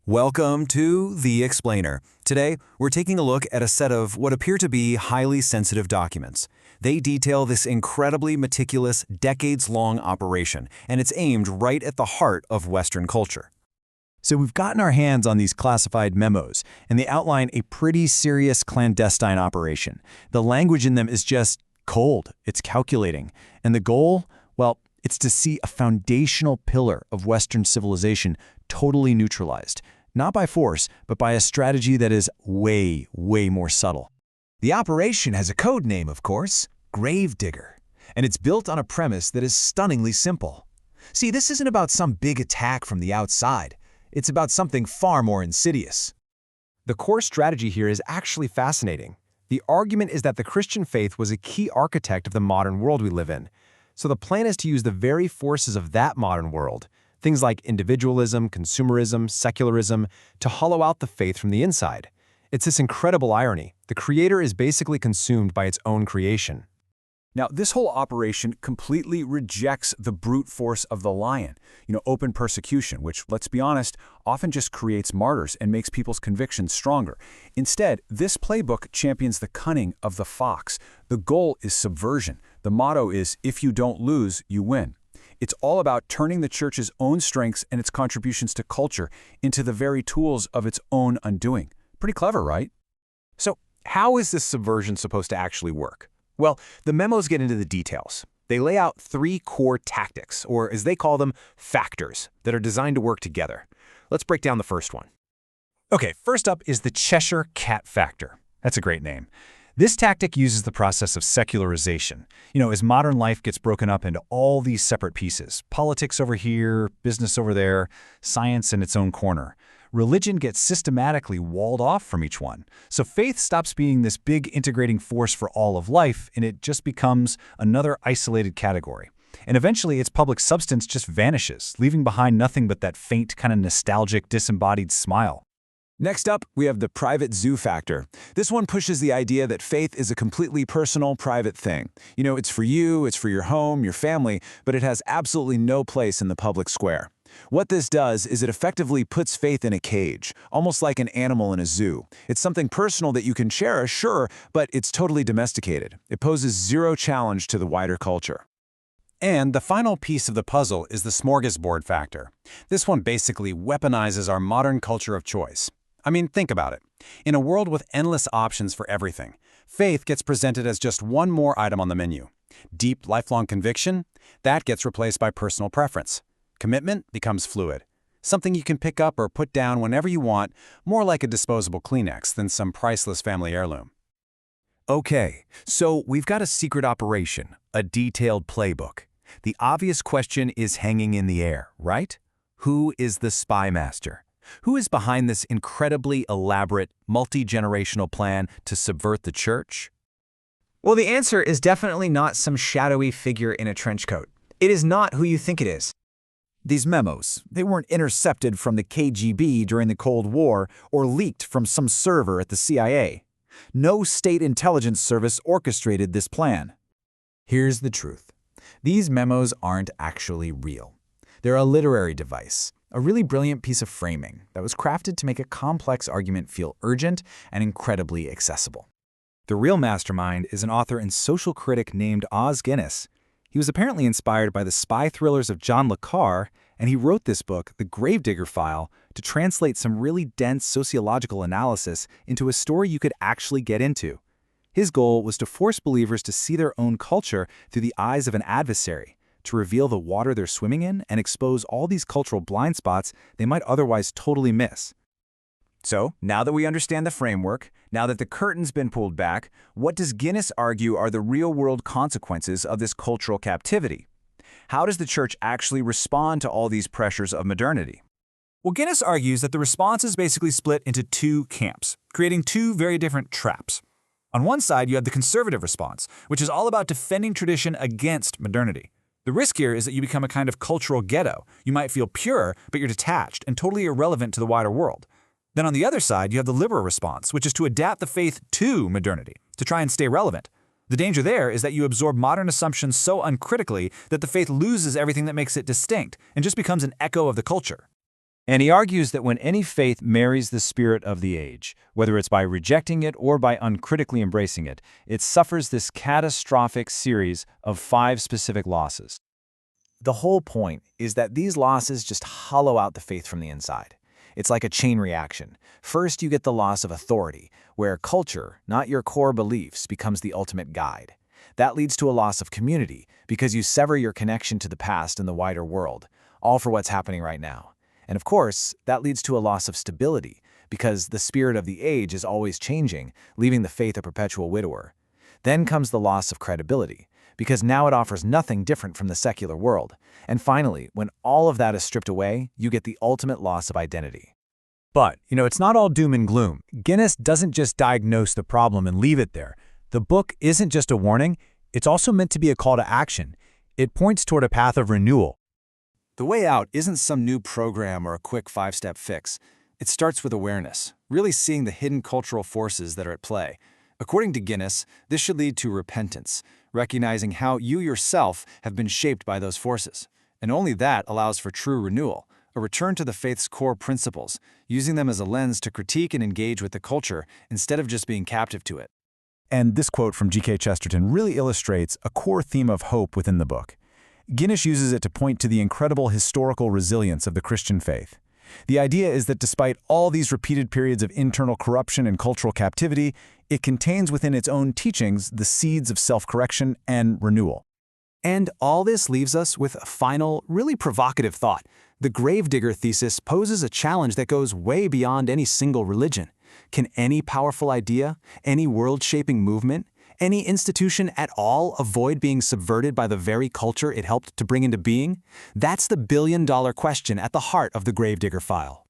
Welcome to The Explainer. Today, we're taking a look at a set of what appear to be highly sensitive documents. They detail this incredibly meticulous, decades-long operation, and it's aimed right at the heart of Western culture. So we've gotten our hands on these classified memos, and they outline a pretty serious clandestine operation. The language in them is just cold, it's calculating. And the goal? Well, it's to see a foundational pillar of Western civilization totally neutralized, not by force, but by a strategy that is way more subtle. The operation has a code name, of course, Gravedigger, and it's built on a premise that is stunningly simple. See, this isn't about some big attack from the outside. It's about something far more insidious. The core strategy here is actually fascinating. The argument is that the Christian faith was a key architect of the modern world we live in. So the plan is to use the very forces of that modern world, things like individualism, consumerism, secularism, to hollow out the faith from the inside. It's this incredible irony. The creator is basically consumed by its own creation. Now, this whole operation completely rejects the brute force of the lion, open persecution, which, let's be honest, often just creates martyrs and makes people's convictions stronger. Instead, this playbook champions the cunning of the fox. The goal is subversion. The motto is, if you don't lose, you win. It's all about turning the church's own strengths and its contributions to culture into the very tools of its own undoing. Pretty clever, right? So how is this subversion supposed to actually work? Well, the memos get into the details. They lay out 3 core tactics, or as they call them, factors, that are designed to work together. Let's break down the first one. Okay, first up is the Cheshire-Cat Factor. That's a great name. This tactic uses the process of secularization. As modern life gets broken up into all these separate pieces, politics over here, business over there, science in its own corner, religion gets systematically walled off from each one. So faith stops being this big integrating force for all of life, and it just becomes another isolated category. And eventually, its public substance just vanishes, leaving behind nothing but that faint, kind of nostalgic, disembodied smile. Next up, we have the Privatization factor. This one pushes the idea that faith is a completely personal, private thing. It's for you, it's for your home, your family, but it has absolutely no place in the public square. What this does is it effectively puts faith in a cage, almost like an animal in a zoo. It's something personal that you can cherish, sure, but it's totally domesticated. It poses zero challenge to the wider culture. And the final piece of the puzzle is the Smorgasbord Factor. This one basically weaponizes our modern culture of choice. I mean, think about it. In a world with endless options for everything, faith gets presented as just one more item on the menu. Deep, lifelong conviction? That gets replaced by personal preference. Commitment becomes fluid. Something you can pick up or put down whenever you want, more like a disposable Kleenex than some priceless family heirloom. Okay, so we've got a secret operation, a detailed playbook. The obvious question is hanging in the air, right? Who is the spy master? Who is behind this incredibly elaborate, multi-generational plan to subvert the church? Well, the answer is definitely not some shadowy figure in a trench coat. It is not who you think it is. These memos, they weren't intercepted from the KGB during the Cold War or leaked from some server at the CIA. No state intelligence service orchestrated this plan. Here's the truth. These memos aren't actually real. They're a literary device, a really brilliant piece of framing that was crafted to make a complex argument feel urgent and incredibly accessible. The real mastermind is an author and social critic named Os Guinness. He was apparently inspired by the spy thrillers of John le Carre, and he wrote this book, The Gravedigger File, to translate some really dense sociological analysis into a story you could actually get into. His goal was to force believers to see their own culture through the eyes of an adversary, to reveal the water they're swimming in and expose all these cultural blind spots they might otherwise totally miss. So, now that we understand the framework, now that the curtain's been pulled back, what does Guinness argue are the real-world consequences of this cultural captivity? How does the church actually respond to all these pressures of modernity? Well, Guinness argues that the response is basically split into 2 camps, creating 2 very different traps. On one side, you have the conservative response, which is all about defending tradition against modernity. The risk here is that you become a kind of cultural ghetto. You might feel pure, but you're detached and totally irrelevant to the wider world. Then on the other side, you have the liberal response, which is to adapt the faith to modernity, to try and stay relevant. The danger there is that you absorb modern assumptions so uncritically that the faith loses everything that makes it distinct and just becomes an echo of the culture. And he argues that when any faith marries the spirit of the age, whether it's by rejecting it or by uncritically embracing it, it suffers this catastrophic series of 5 specific losses. The whole point is that these losses just hollow out the faith from the inside. It's like a chain reaction. First, you get the loss of authority, where culture, not your core beliefs, becomes the ultimate guide. That leads to a loss of community, because you sever your connection to the past and the wider world, all for what's happening right now. And of course, that leads to a loss of stability, because the spirit of the age is always changing, leaving the faith a perpetual widower. Then comes the loss of credibility, because now it offers nothing different from the secular world. And finally, when all of that is stripped away, you get the ultimate loss of identity. But, it's not all doom and gloom. Guinness doesn't just diagnose the problem and leave it there. The book isn't just a warning, it's also meant to be a call to action. It points toward a path of renewal. The way out isn't some new program or a quick 5-step fix. It starts with awareness, really seeing the hidden cultural forces that are at play. According to Guinness, this should lead to repentance, recognizing how you yourself have been shaped by those forces. And only that allows for true renewal, a return to the faith's core principles, using them as a lens to critique and engage with the culture instead of just being captive to it. And this quote from G.K. Chesterton really illustrates a core theme of hope within the book. Guinness uses it to point to the incredible historical resilience of the Christian faith. The idea is that despite all these repeated periods of internal corruption and cultural captivity, it contains within its own teachings the seeds of self-correction and renewal. And all this leaves us with a final, really provocative thought. The Gravedigger thesis poses a challenge that goes way beyond any single religion. Can any powerful idea, any world-shaping movement, any institution at all avoid being subverted by the very culture it helped to bring into being? That's the billion-dollar question at the heart of the Gravedigger File.